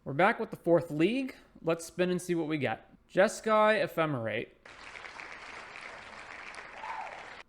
We're back with the 4th league. Let's spin and see what we get. Jeskai Ephemerate.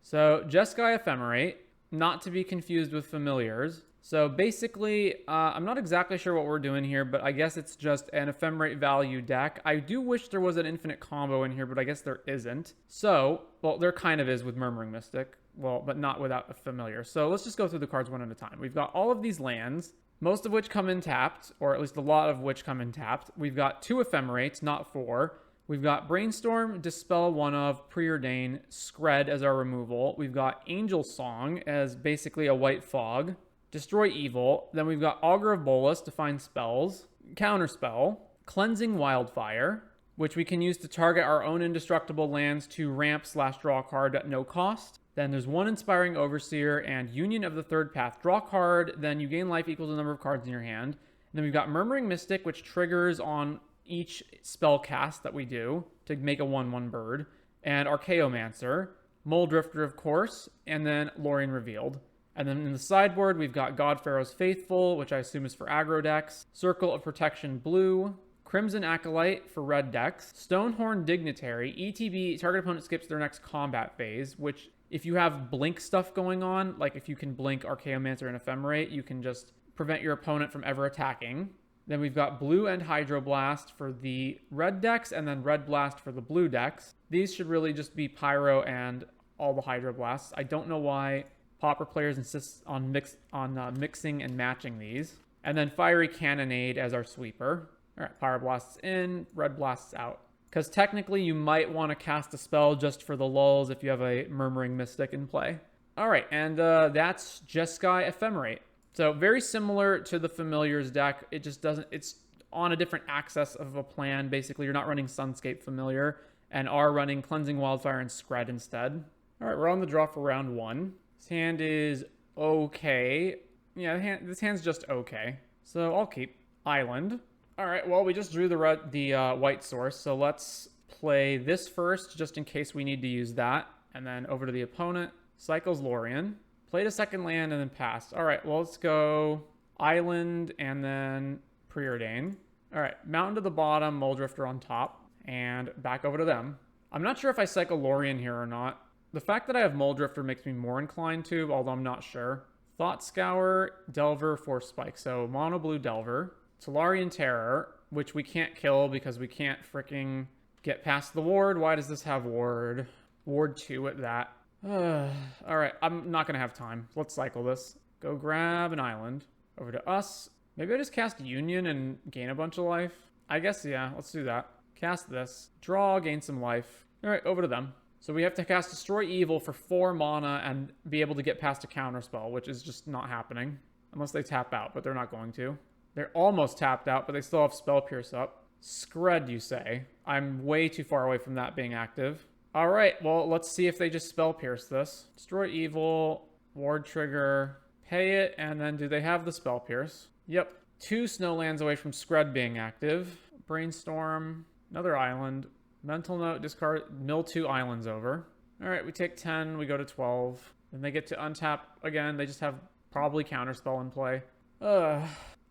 So, Jeskai Ephemerate, not to be confused with Familiars. So basically, I'm not exactly sure what we're doing here, but I guess it's just an Ephemerate value deck. I do wish there was an infinite combo in here, but I guess there isn't. So, well, there kind of is with Murmuring Mystic. Well, but not without a Familiar. So let's just go through the cards one at a time. We've got all of these lands, most of which come in tapped, or at least a lot of which come in tapped. We've got 2 Ephemerates, not 4. We've got Brainstorm, Dispel one of, Preordain, Scred as our removal. We've got Angel Song as basically a white fog. Destroy Evil. Then we've got Augur of Bolas to find spells. Counterspell. Cleansing Wildfire, which we can use to target our own indestructible lands to ramp/draw a card at no cost. Then there's 1 Inspiring Overseer and Union of the Third Path. Draw a card, then you gain life equal to the number of cards in your hand. And then we've got Murmuring Mystic, which triggers on each spell cast that we do to make a 1/1 bird. And Archaeomancer. Muldrifter, of course. And then Lorien Revealed. And then in the sideboard, we've got God Pharaoh's Faithful, which I assume is for aggro decks. Circle of Protection blue. Crimson Acolyte for red decks. Stonehorn Dignitary. ETB, target opponent skips their next combat phase, which if you have blink stuff going on, like if you can blink Archaeomancer and Ephemerate, you can just prevent your opponent from ever attacking. Then we've got Blue and Hydroblast for the red decks, and then Red Blast for the blue decks. These should really just be Pyro and all the Hydroblasts. I don't know why Pauper players insist on mixing and matching these. And then Fiery Cannonade as our sweeper. All right, Pyroblast's in, Red Blast's out. Because technically you might want to cast a spell just for the lulls if you have a Murmuring Mystic in play. All right, and that's Jeskai Ephemerate. So very similar to the Familiars deck. It just doesn't, it's on a different axis of a plan. Basically, you're not running Sunscape Familiar and are running Cleansing Wildfire and Scred instead. All right, we're on the draw for round 1. This hand is okay. Yeah, this hand's just okay. So I'll keep Island. All right, well, we just drew the white source, so let's play this first, just in case we need to use that. And then over to the opponent. Cycles Lorien. Played a second land and then passed. All right, well, let's go Island and then Preordain. All right, Mountain to the bottom, Muldrifter on top, and back over to them. I'm not sure if I cycle Lorien here or not. The fact that I have Muldrifter makes me more inclined to, although I'm not sure. Thought Scour, Delver, Force Spike. So Mono Blue Delver. Solarian Terror, which we can't kill because we can't freaking get past the ward. Why does this have ward? Ward 2 at that. All right, I'm not going to have time. Let's cycle this. Go grab an island. Over to us. Maybe I just cast Union and gain a bunch of life. I guess, yeah, let's do that. Cast this. Draw, gain some life. All right, over to them. So we have to cast Destroy Evil for 4 mana and be able to get past a counterspell, which is just not happening. Unless they tap out, but they're not going to. They're almost tapped out, but they still have Spell Pierce up. Scred, you say? I'm way too far away from that being active. All right, well, let's see if they just Spell Pierce this. Destroy Evil, Ward Trigger, pay it, and then do they have the Spell Pierce? Yep. 2 Snowlands away from Scred being active. Brainstorm, another island. Mental Note, discard, mill 2 islands over. All right, we take 10, we go to 12. Then they get to untap again. They just have probably Counterspell in play.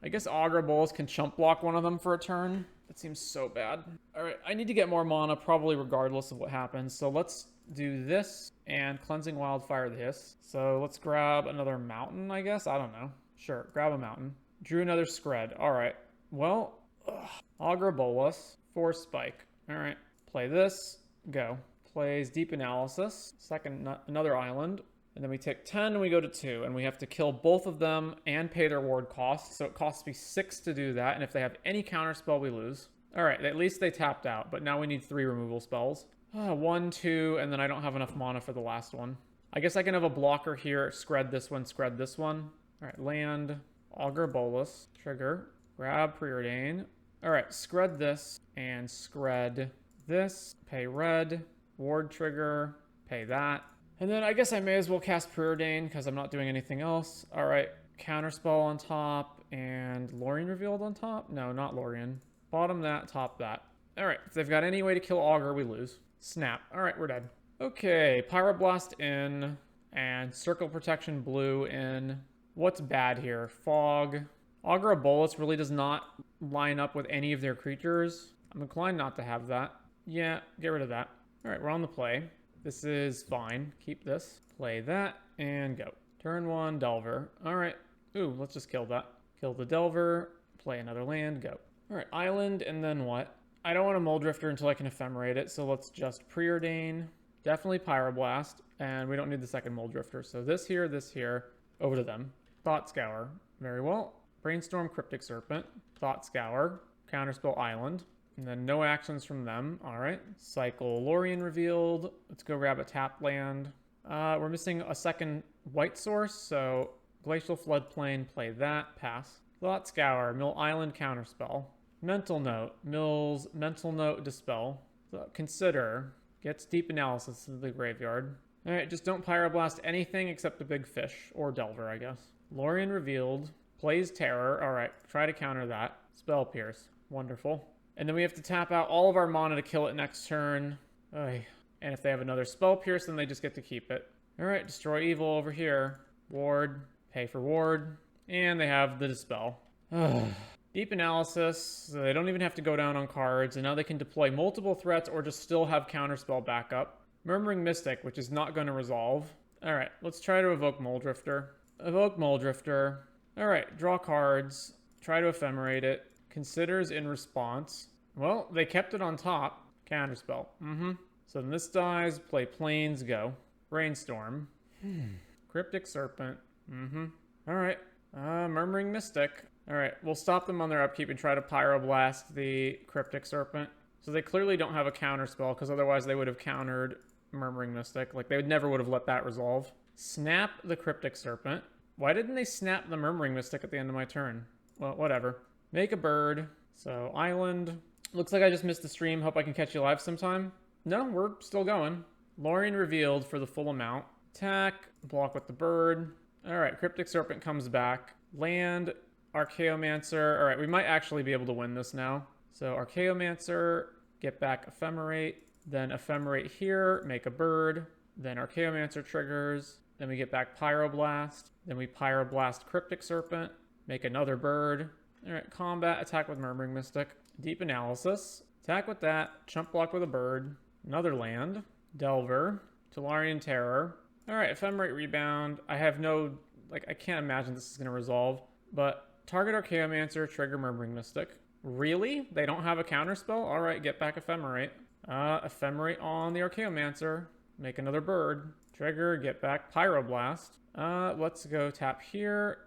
I guess Augur Bolas can chump block one of them for a turn. That seems so bad. All right, I need to get more mana, probably regardless of what happens. So let's do this and Cleansing Wildfire this. So let's grab another mountain, I guess. I don't know. Sure, grab a mountain. Drew another Scred. All right. Well, Augur Bolas, Force Spike. All right, play this. Go. Plays Deep Analysis. Second, another island. And then we take 10 and we go to 2. And we have to kill both of them and pay their ward costs. So it costs me 6 to do that. And if they have any counterspell, we lose. All right, at least they tapped out. But now we need 3 removal spells. 1, 2, and then I don't have enough mana for the last one. I guess I can have a blocker here. Scred this one, Scred this one. All right, land. Augur Bolas. Trigger. Grab Preordain. All right, Scred this and Scred this. Pay red. Ward Trigger. Pay that. And then I guess I may as well cast Preordain because I'm not doing anything else. All right, Counterspell on top and Lorien Revealed on top? No, not Lorien. Bottom that, top that. All right, if they've got any way to kill Augur, we lose. Snap. All right, we're dead. Okay, Pyroblast in and Circle Protection blue in. What's bad here? Fog. Augur of Bolas really does not line up with any of their creatures. I'm inclined not to have that. Yeah, get rid of that. All right, we're on the play. This is fine. Keep this. Play that, and go. Turn 1, Delver. All right. Ooh, let's just kill that. Kill the Delver. Play another land. Go. All right, Island, and then what? I don't want a Mole Drifter until I can Ephemerate it, so let's just Preordain. Definitely Pyroblast, and we don't need the second Mole Drifter. So this here, over to them. Thought Scour. Very well. Brainstorm, Cryptic Serpent. Thought Scour. Counterspell Island. And then no actions from them. All right. Cycle Lorien revealed. Let's go grab a tap land. We're missing a second white source, so Glacial Floodplain, play that, pass. Thought Scour, mill Island Counterspell. Mental Note, mills Mental Note Dispel. Consider, gets Deep Analysis to the graveyard. All right, just don't Pyroblast anything except a big fish, or Delver, I guess. Lorien revealed, plays Terror. All right, try to counter that. Spell Pierce, wonderful. And then we have to tap out all of our mana to kill it next turn. Oy. And if they have another Spell Pierce, then they just get to keep it. All right, Destroy Evil over here. Ward, pay for Ward. And they have the Dispel. Deep Analysis, so they don't even have to go down on cards. And now they can deploy multiple threats or just still have Counterspell backup. Murmuring Mystic, which is not going to resolve. All right, let's try to evoke Mole Drifter. Evoke Mole Drifter. All right, draw cards. Try to Ephemerate it. Considers in response. Well, they kept it on top. Counterspell. So then this dies. Play Plains. Go. Brainstorm. Cryptic Serpent. All right. Murmuring Mystic. All right. We'll stop them on their upkeep and try to Pyroblast the Cryptic Serpent. So they clearly don't have a counterspell because otherwise they would have countered Murmuring Mystic. Like they never would have let that resolve. Snap the Cryptic Serpent. Why didn't they snap the Murmuring Mystic at the end of my turn? Well, whatever. Make a bird. So Island. Looks like I just missed the stream. Hope I can catch you live sometime. No, we're still going. Lorien revealed for the full amount. Attack. Block with the bird. All right, Cryptic Serpent comes back. Land. Archaeomancer. All right, we might actually be able to win this now. So Archaeomancer. Get back Ephemerate. Then Ephemerate here. Make a bird. Then Archaeomancer triggers. Then we get back Pyroblast. Then we Pyroblast Cryptic Serpent. Make another bird. All right, combat, attack with Murmuring Mystic. Deep Analysis. Attack with that. Chump block with a bird. Another land. Delver. Tolarian Terror. All right, Ephemerate Rebound. I have no, I can't imagine this is going to resolve. But target Archaeomancer, trigger Murmuring Mystic. Really? They don't have a counterspell? All right, get back Ephemerate. Ephemerate on the Archaeomancer. Make another bird. Trigger, get back Pyroblast. Let's go tap here.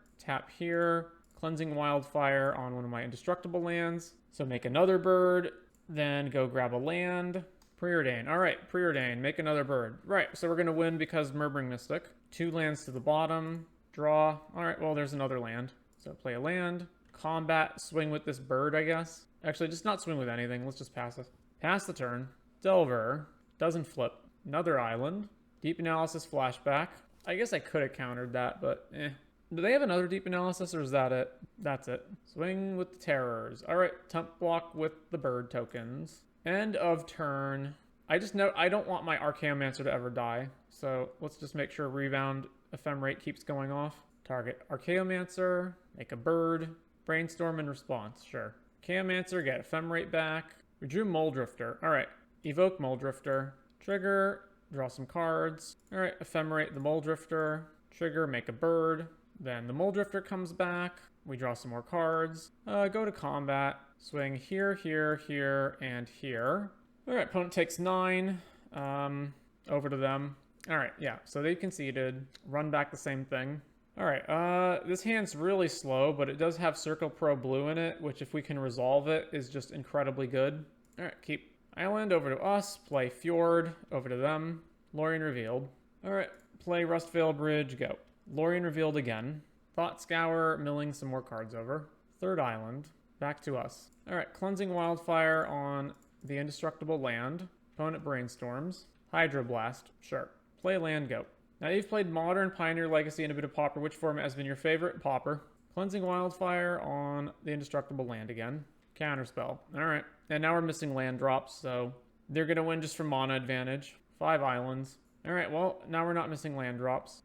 Cleansing Wildfire on one of my indestructible lands. So make another bird, then go grab a land. Preordain. All right, Preordain. Make another bird. Right, so we're going to win because Murmuring Mystic. 2 lands to the bottom. Draw. All right, well, there's another land. So play a land. Combat. Swing with this bird, I guess. Actually, just not swing with anything. Let's just pass it. Pass the turn. Delver. Doesn't flip. Another island. Deep Analysis Flashback. I guess I could have countered that, but eh. Do they have another Deep Analysis, or is that it? That's it. Swing with the Terrors. All right, Temp block with the bird tokens. End of turn. I just know I don't want my Archaeomancer to ever die, so let's just make sure Rebound Ephemerate keeps going off. Target Archaeomancer, make a bird, Brainstorm in response, sure. Archaeomancer, get Ephemerate back. We drew Mole Drifter. All right, evoke Mole Drifter. Trigger, draw some cards. All right, Ephemerate the Mole Drifter. Trigger, make a bird. Then the Mole Drifter comes back. We draw some more cards. Go to combat. Swing here, and here. All right, opponent takes 9. Over to them. All right, yeah, so they conceded. Run back the same thing. All right, this hand's really slow, but it does have Circle Pro Blue in it, which if we can resolve it is just incredibly good. All right, keep Island over to us. Play Fjord over to them. Lorien revealed. All right, play Rustvale Bridge, go. Lorien revealed again. Thought Scour, milling some more cards over. Third island, back to us. All right, Cleansing Wildfire on the indestructible land. Opponent brainstorms. Hydroblast, sure. Play land, go. Now you've played Modern, Pioneer, Legacy, and a bit of Pauper. Which format has been your favorite? Pauper. Cleansing Wildfire on the indestructible land again. Counterspell. All right, and now we're missing land drops, so they're going to win just from mana advantage. 5 islands. All right, well, now we're not missing land drops.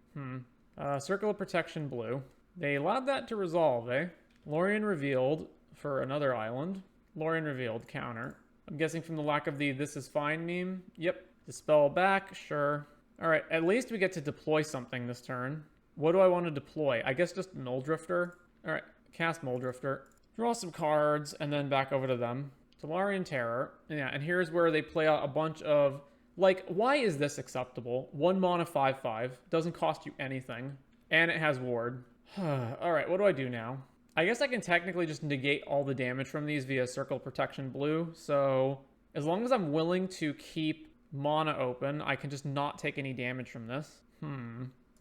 Circle of Protection Blue. They allowed that to resolve, eh? Lorien revealed for another island. Lorien revealed, counter. I'm guessing from the lack of the "this is fine" meme. Yep. Dispel back, sure. All right, at least we get to deploy something this turn. What do I want to deploy? I guess just Null Drifter. All right, cast Null Drifter. Draw some cards, and then back over to them. Solarian Terror. Yeah, and here's where they play out a bunch of... Like, why is this acceptable? 1 mana 5/5. Doesn't cost you anything. And it has Ward. Alright, what do I do now? I guess I can technically just negate all the damage from these via Circle Protection Blue. So, as long as I'm willing to keep mana open, I can just not take any damage from this.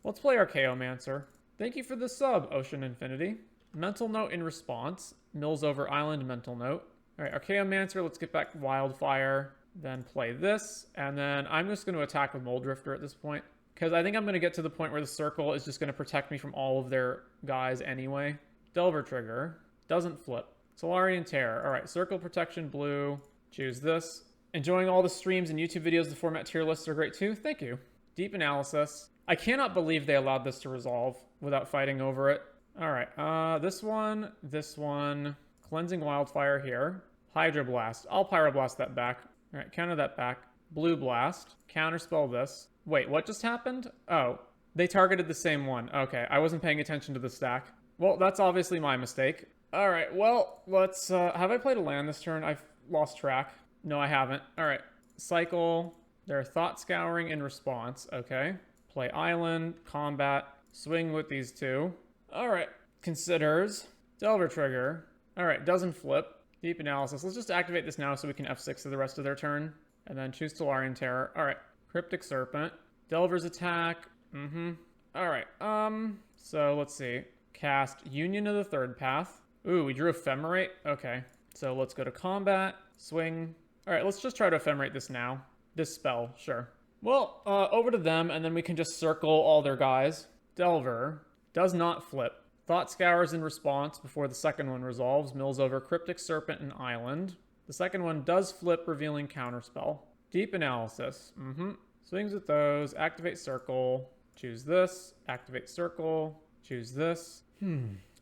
Let's play Archaeomancer. Thank you for the sub, Ocean Infinity. Mental Note in response. Mills over Island, Mental Note. Alright, Archaeomancer, let's get back Wildfire. Then play this. And then I'm just going to attack with Null Drifter at this point. Because I think I'm going to get to the point where the circle is just going to protect me from all of their guys anyway. Delver Trigger. Doesn't flip. Solarian Terror. Alright, Circle Protection Blue. Choose this. Enjoying all the streams and YouTube videos. The format tier lists are great too. Thank you. Deep Analysis. I cannot believe they allowed this to resolve without fighting over it. Alright, this one. Cleansing Wildfire here. Hydroblast. I'll Pyroblast that back. Alright, counter that back. Blue Blast. Counterspell this. Wait, what just happened? Oh, they targeted the same one. Okay, I wasn't paying attention to the stack. Well, that's obviously my mistake. Alright, well, let's... have I played a land this turn? I've lost track. No, I haven't. Alright, cycle. They're Thought Scouring in response. Okay. Play Island. Combat. Swing with these two. Alright, considers. Delver Trigger. Alright, doesn't flip. Deep Analysis. Let's just activate this now so we can F6 for the rest of their turn. And then choose Solarian Terror. Alright. Cryptic Serpent. Delver's attack. Alright. So let's see. Cast Union of the Third Path. Ooh, we drew Ephemerate. Okay. So let's go to combat. Swing. Alright, let's just try to Ephemerate this now. This spell, sure. Well, over to them, and then we can just circle all their guys. Delver. Does not flip. Thought Scours in response before the second one resolves. Mills over Cryptic Serpent and Island. The second one does flip, revealing Counterspell. Deep Analysis. Swings with those. Activate Circle. Choose this. Activate Circle. Choose this.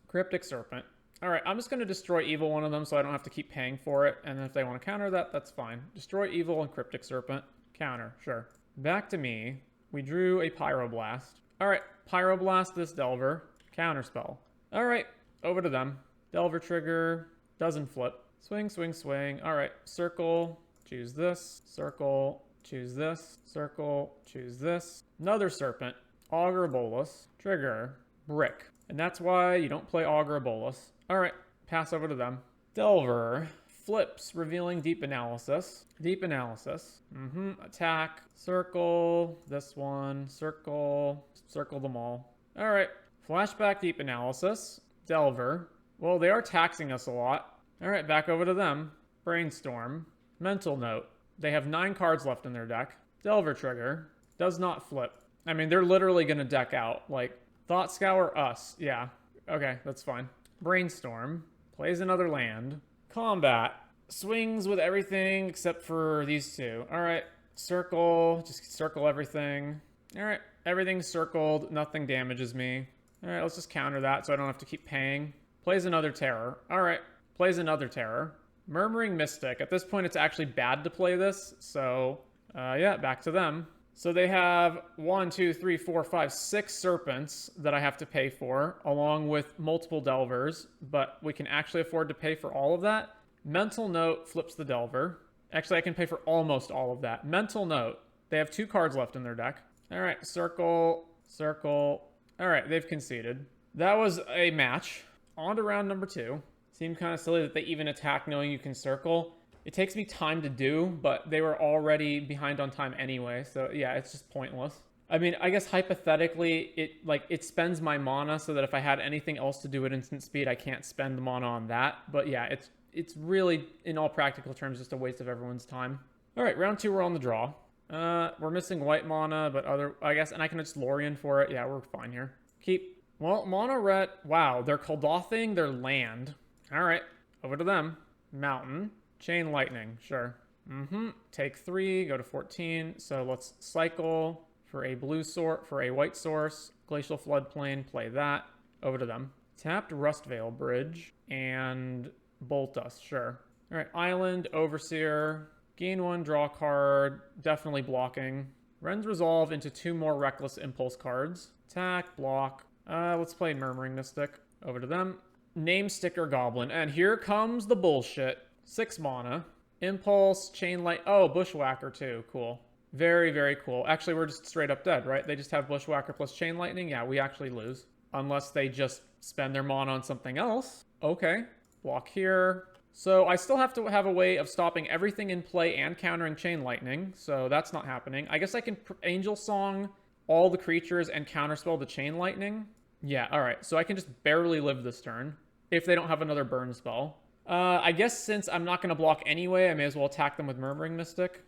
Cryptic Serpent. Alright, I'm just going to destroy Evil one of them so I don't have to keep paying for it. And then if they want to counter that, that's fine. Destroy Evil and Cryptic Serpent. Counter, sure. Back to me. We drew a Pyroblast. Alright, Pyroblast this Delver. Counterspell. Alright, over to them. Delver Trigger. Doesn't flip. Swing, swing, swing. Alright, circle. Choose this. Circle. Choose this. Circle. Choose this. Another Serpent. Augur Bolus. Trigger. Brick. And that's why you don't play Augur Bolus. Alright, pass over to them. Delver. Flips, revealing Deep Analysis. Deep Analysis. Attack. Circle. This one. Circle. Circle them all. Alright. Flashback Deep Analysis. Delver. Well, they are taxing us a lot. Alright, back over to them. Brainstorm. Mental Note. They have 9 cards left in their deck. Delver Trigger. Does not flip. I mean, they're literally going to deck out. Like, Thought Scour us. Yeah. Okay, that's fine. Brainstorm. Plays another land. Combat. Swings with everything except for these two. Alright. Circle. Just circle everything. Alright. Everything's circled. Nothing damages me. Alright, let's just counter that so I don't have to keep paying. Plays another Terror. Alright. Plays another Terror. Murmuring Mystic. At this point, it's actually bad to play this. So, yeah, back to them. So they have 1, 2, 3, 4, 5, 6 Serpents that I have to pay for, along with multiple Delvers. But we can actually afford to pay for all of that. Mental Note flips the Delver. Actually, I can pay for almost all of that. Mental Note. They have 2 cards left in their deck. Alright, circle, circle. Alright, they've conceded. That was a match. On to round number 2. Seemed kind of silly that they even attack knowing you can circle. It takes me time to do, but they were already behind on time anyway, so yeah, it's just pointless. I mean, I guess hypothetically, it spends my mana so that if I had anything else to do at instant speed, I can't spend the mana on that. But yeah, it's really, in all practical terms, just a waste of everyone's time. Alright, round 2, we're on the draw. We're missing white mana, but I guess, and I can just Lorien for it. Yeah, we're fine here. Keep. Well, Mono Red, wow, they're Koldothing their land. Alright, over to them. Mountain. Chain Lightning, sure. Take 3, go to 14. So let's cycle for a blue for a white source. Glacial Floodplain, play that. Over to them. Tapped Rustvale Bridge and Bolt Us, sure. All right, Island, Overseer, gain 1, draw card, definitely blocking. Ren's Resolve into 2 more Reckless Impulse cards. Attack, block. Let's play Murmuring Mystic. Over to them. Name Sticker Goblin, and here comes the bullshit. 6 mana. Impulse, Chain Light. Oh, Bushwhacker too, cool. Very, very cool. Actually, we're just straight up dead, right? They just have Bushwhacker plus Chain Lightning. Yeah, we actually lose. Unless they just spend their mana on something else. Okay. Block here. So I still have to have a way of stopping everything in play and countering Chain Lightning. So that's not happening. I guess I can Angel Song all the creatures and counterspell the Chain Lightning. Yeah, alright. So I can just barely live this turn. If they don't have another burn spell. I guess since I'm not going to block anyway, I may as well attack them with Murmuring Mystic.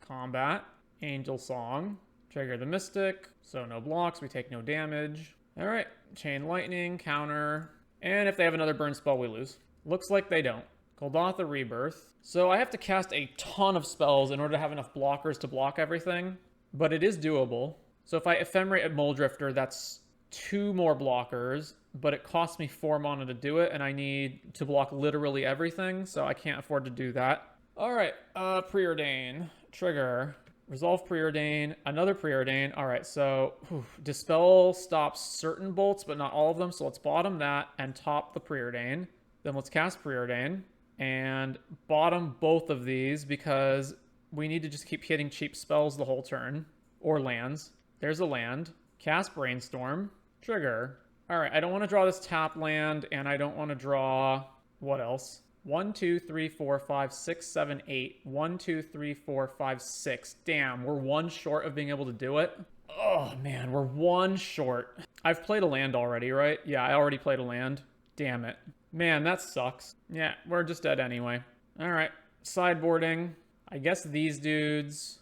Combat. Angel Song. Trigger the Mystic. So no blocks. We take no damage. Alright. Chain Lightning. Counter. And if they have another burn spell, we lose. Looks like they don't. Golgotha Rebirth. So I have to cast a ton of spells in order to have enough blockers to block everything. But it is doable. So if I Ephemerate at Moldrifter, that's 2 more blockers. But it costs me 4 mana to do it, and I need to block literally everything, so I can't afford to do that. Alright, Preordain. Trigger. Resolve Preordain. Another Preordain. Alright, so Dispel stops certain bolts, but not all of them, so let's bottom that and top the Preordain. Then let's cast Preordain and bottom both of these because we need to just keep hitting cheap spells the whole turn. Or lands. There's a land. Cast Brainstorm. Trigger. Alright, I don't want to draw this tap land, and I don't want to draw... What else? 1, 2, 3, 4, 5, 6, 7, 8. 1, 2, 3, 4, 5, 6. Damn, we're 1 short of being able to do it. Oh, man, we're 1 short. I've played a land already, right? Yeah, I already played a land. Damn it. Man, that sucks. Yeah, we're just dead anyway. Alright, sideboarding. I guess these dudes...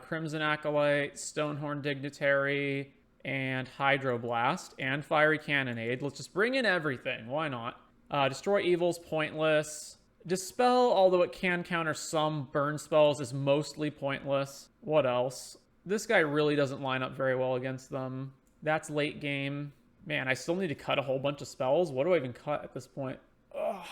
Crimson Acolyte, Stonehorn Dignitary... and Hydroblast, and Fiery Cannonade. Let's just bring in everything. Why not? Destroy Evil's pointless. Dispel, although it can counter some burn spells, is mostly pointless. What else? This guy really doesn't line up very well against them. That's late game. Man, I still need to cut a whole bunch of spells. What do I even cut at this point? Ugh.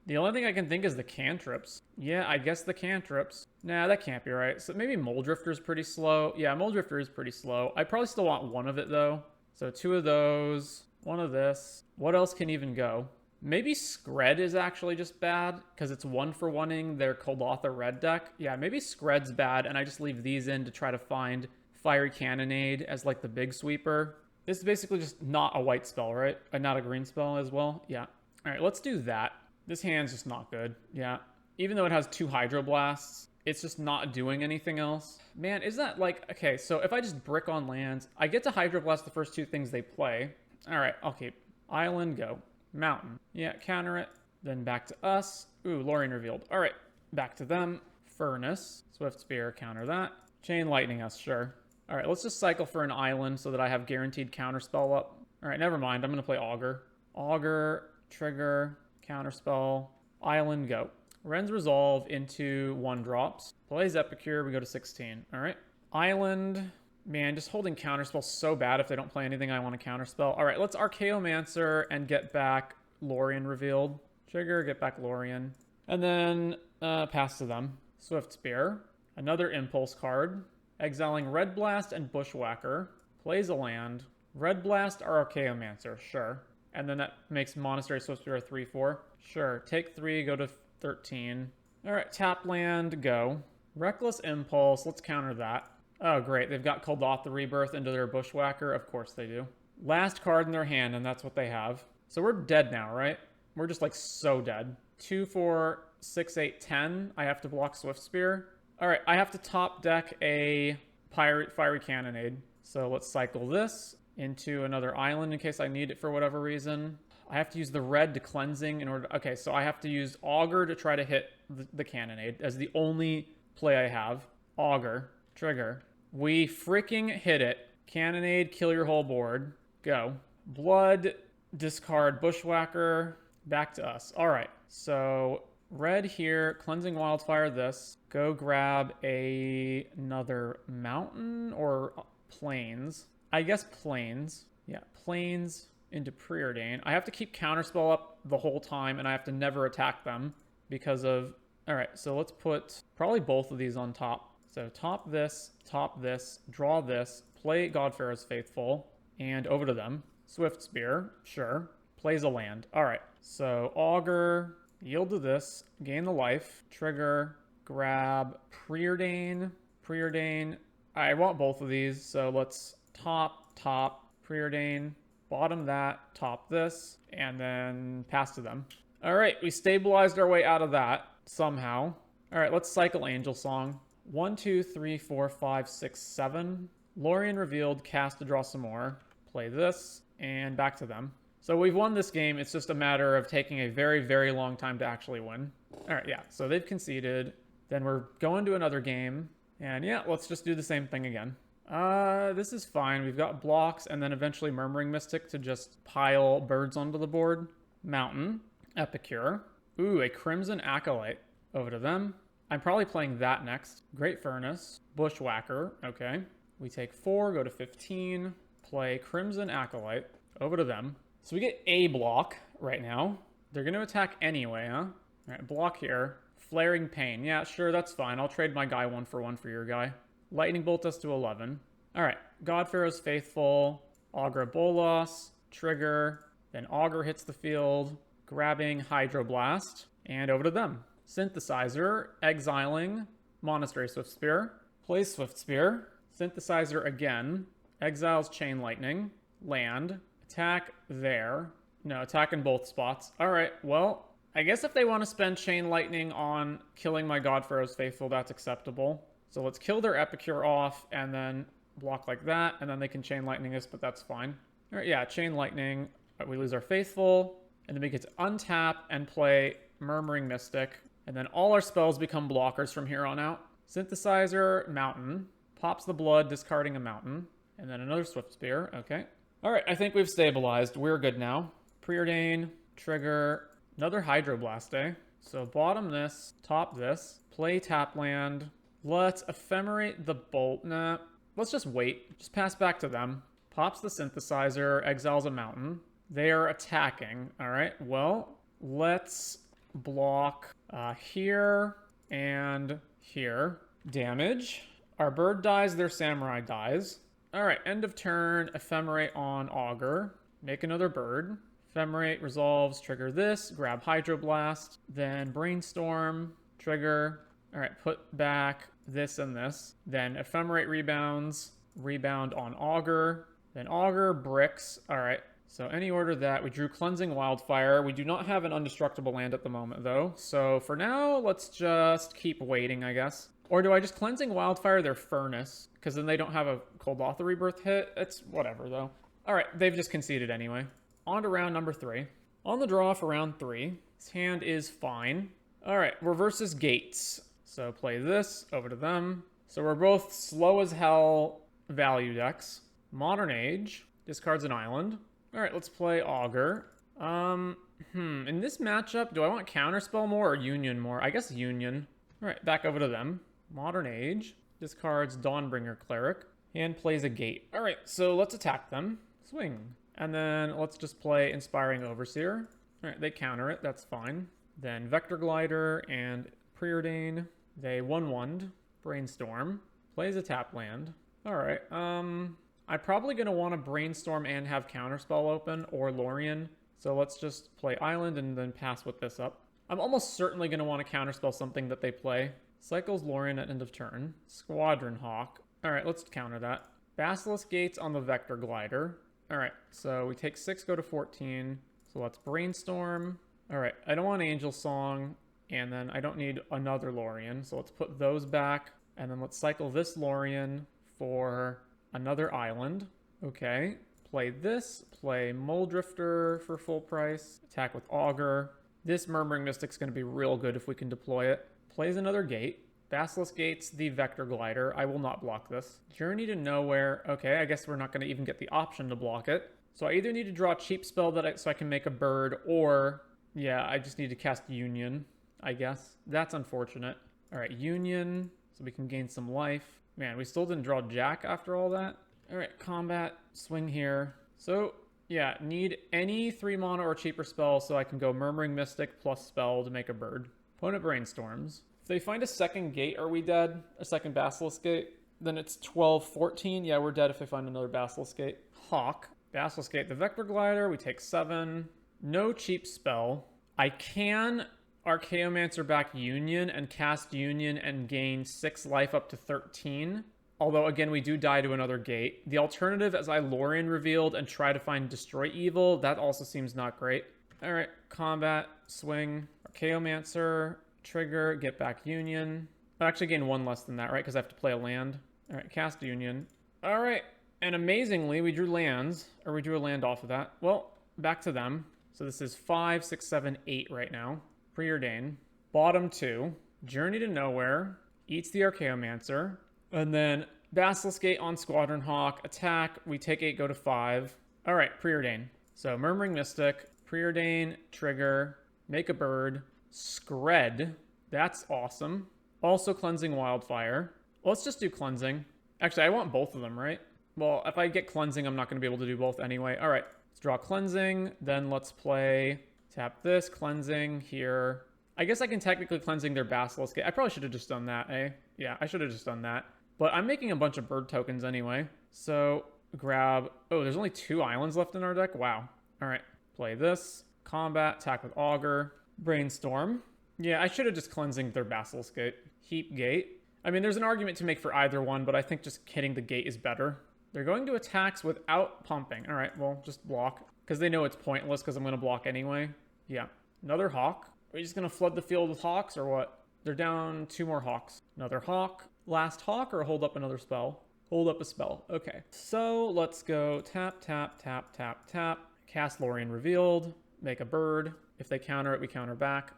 The only thing I can think is the cantrips. Yeah, I guess the cantrips. Nah, that can't be right. So maybe Moldrifter's pretty slow. Yeah, Moldrifter is pretty slow. I probably still want 1 of it, though. So 2 of those. 1 of this. What else can even go? Maybe Skred is actually just bad, because it's 1-for-1ing their Golgotha red deck. Yeah, maybe Skred's bad, and I just leave these in to try to find Fiery Cannonade as, like, the big sweeper. This is basically just not a white spell, right? And not a green spell as well? Yeah. Alright, let's do that. This hand's just not good. Yeah. Even though it has 2 Hydroblasts, it's just not doing anything else. Man, is that like... Okay, so if I just brick on lands, I get to Hydroblast the first 2 things they play. Alright, I'll keep. Island, go. Mountain. Yeah, counter it. Then back to us. Ooh, Lorien revealed. Alright, back to them. Furnace. Swift Spear, counter that. Chain Lightning us, sure. Alright, let's just cycle for an island so that I have guaranteed counterspell up. Alright, never mind. I'm going to play Augur. Augur, trigger... Counterspell, Island, go. Ren's Resolve into 1-drops. Plays Epicure, we go to 16. Alright. Island, man, just holding Counterspell so bad if they don't play anything I want to Counterspell. Alright, let's Archaeomancer and get back Lorien revealed. Trigger, get back Lorien. And then pass to them. Swift Spear. Another Impulse card. Exiling Red Blast and Bushwhacker. Plays a land. Red Blast or Archaeomancer, sure. And then that makes Monastery Swift Spear a 3-4. Sure. Take 3, go to 13. Alright, tap land, go. Reckless Impulse, let's counter that. Oh, great. They've got Golgotha Rebirth into their Bushwhacker. Of course they do. Last card in their hand, and that's what they have. So we're dead now, right? We're just, like, so dead. 2, 4, 6, 8, 10. I have to block Swift Spear. Alright, I have to top deck a Fiery Cannonade. So let's cycle this into another island in case I need it for whatever reason. I have to use the red to cleansing in order to... Okay, so I have to use Augur to try to hit the Cannonade as the only play I have. Augur. Trigger. We freaking hit it. Cannonade, kill your whole board. Go. Blood, discard Bushwhacker. Back to us. Alright, so red here. Cleansing Wildfire this. Go grab another mountain or plains. I guess plains. Yeah, plains into Preordain. I have to keep Counterspell up the whole time, and I have to never attack them because of... All right, so let's put probably both of these on top. So top this, draw this, play Godfarrow's Faithful, and over to them. Swift Spear, sure. Plays a land. All right, so Augur, yield to this, gain the life, trigger, grab, Preordain. I want both of these, so let's top, Preordain, bottom that, top this, and then pass to them. All right, we stabilized our way out of that somehow. All right, let's cycle Angel Song. 1, 2, 3, 4, 5, 6, 7. Lorien revealed, cast to draw some more. Play this, and back to them. So we've won this game. It's just a matter of taking a very, very long time to actually win. All right, yeah, so they've conceded. Then we're going to another game. And yeah, let's just do the same thing again. This is fine. We've got blocks and then eventually Murmuring Mystic to just pile birds onto the board. Mountain, Epicure. Ooh, a Crimson Acolyte. Over to them. I'm probably playing that next. Great Furnace, Bushwhacker. Okay. We take 4, go to 15. Play Crimson Acolyte. Over to them. So we get a block right now. They're going to attack anyway, huh? All right, block here. Flaring Pain. Yeah, sure, that's fine. I'll trade my guy 1 for 1 for your guy. Lightning Bolt us to 11. All right, Godfarrow's Faithful. Augur Bolos. Trigger. Then Augur hits the field. Grabbing Hydroblast. And over to them. Synthesizer. Exiling. Monastery Swiftspear. Plays Swiftspear. Synthesizer again. Exiles Chain Lightning. Land. Attack there. No, attack in both spots. All right, well, I guess if they want to spend Chain Lightning on killing my Godfarrow's Faithful, that's acceptable. So let's kill their Epicure off and then block like that, and then they can Chain Lightning us, but that's fine. All right, yeah, Chain Lightning. We lose our Faithful, and then we get to untap and play Murmuring Mystic, and then all our spells become blockers from here on out. Synthesizer, Mountain. Pops the blood, discarding a Mountain, and then another Swiftspear. Okay. All right, I think we've stabilized. We're good now. Preordain, trigger, another Hydroblast, eh? So bottom this, top this, play tap land. Let's Ephemerate the Bolt. Nah, let's just wait. Just pass back to them. Pops the Synthesizer, exiles a Mountain. They are attacking. All right, well, let's block here and here. Damage. Our bird dies, their samurai dies. All right, end of turn, Ephemerate on Augur. Make another bird. Ephemerate resolves, trigger this, grab Hydroblast, then Brainstorm, trigger. All right, put back this and this. Then Ephemerate rebounds, rebound on Augur. Then Augur, bricks. All right, so any order that we drew Cleansing Wildfire. We do not have an undestructible land at the moment, though. So for now, let's just keep waiting, I guess. Or do I just Cleansing Wildfire their Furnace? Because then they don't have a Cold Author Rebirth hit. It's whatever, though. All right, they've just conceded anyway. On to round number 3. On the draw for round 3. This hand is fine. All right, we're versus Gates. So play this, over to them. So we're both slow as hell value decks. Modern Age. Discards an island. All right, let's play Augur. In this matchup, do I want Counterspell more or Union more? I guess Union. All right, back over to them. Modern Age. Discards Dawnbringer Cleric. And plays a Gate. All right, so let's attack them. Swing. And then let's just play Inspiring Overseer. All right, they counter it. That's fine. Then Vector Glider and Preordain. They 1/1'd. Brainstorm. Plays a tap land. All right. I'm probably going to want to Brainstorm and have Counterspell open or Lorien. So let's just play Island and then pass with this up. I'm almost certainly going to want to Counterspell something that they play. Cycles Lorien at end of turn. Squadron Hawk. All right, let's counter that. Basilisk Gates on the Vector Glider. All right, so we take 6, go to 14. So let's Brainstorm. All right, I don't want Angel Song, and then I don't need another Lorien. So let's put those back, and then let's cycle this Lorien for another island. Okay, play this, play Muldrifter for full price, attack with Augur. This Murmuring Mystic's going to be real good if we can deploy it. Plays another Gate. Basilisk Gates the Vector Glider. I will not block this. Journey to Nowhere. Okay, I guess we're not going to even get the option to block it. So I either need to draw a cheap spell so I can make a bird, or, yeah, I just need to cast Union, I guess. That's unfortunate. All right, Union, so we can gain some life. Man, we still didn't draw Jack after all that. All right, combat, swing here. So Yeah, need any 3 mana or cheaper spell so I can go Murmuring Mystic plus spell to make a bird. Opponent brainstorms. If they find a second gate, are we dead? A second Basilisk Gate? Then it's 12-14. Yeah, we're dead if they find another Basilisk Gate. Hawk. Basilisk Gate, the Vector Glider. We take 7. No cheap spell. I can Archaeomancer back Union and cast Union and gain 6 life up to 13. Although, again, we do die to another gate. The alternative is I Lorien Revealed and try to find Destroy Evil. That also seems not great. All right, combat, swing, Archaeomancer, trigger, get back Union. I actually gain 1 less than that, right? Because I have to play a land. All right, cast Union. All right, and amazingly, we drew lands, or we drew a land off of that. Well, back to them. So this is 5, 6, 7, 8 right now. Preordain. Bottom 2. Journey to Nowhere. Eats the Archaeomancer. And then Basilisk Gate on Squadron Hawk. Attack. We take 8, go to 5. All right, Preordain. So Murmuring Mystic. Preordain. Trigger. Make a bird. Scred. That's awesome. Also Cleansing Wildfire. Well, let's just do Cleansing. Actually, I want both of them, right? Well, if I get Cleansing, I'm not going to be able to do both anyway. All right, let's draw Cleansing. Then let's play... Tap this. Cleansing here. I guess I can technically Cleansing their Basilisk Gate. I probably should have just done that, eh? Yeah, I should have just done that. But I'm making a bunch of bird tokens anyway. So grab... Oh, there's only 2 islands left in our deck? Wow. All right. Play this. Combat. Attack with Augur. Brainstorm. Yeah, I should have just Cleansing their Basilisk Gate. Heap Gate. I mean, there's an argument to make for either one, but I think just hitting the gate is better. They're going to attacks without pumping. All right, well, just block. Because they know it's pointless because I'm going to block anyway. Yeah. Another Hawk. Are we just going to flood the field with Hawks or what? They're down 2 more Hawks. Another Hawk. Last Hawk or hold up another spell? Hold up a spell. Okay. So let's go tap, tap, tap, tap, tap. Cast Lorien Revealed. Make a bird. If they counter it, we counter back.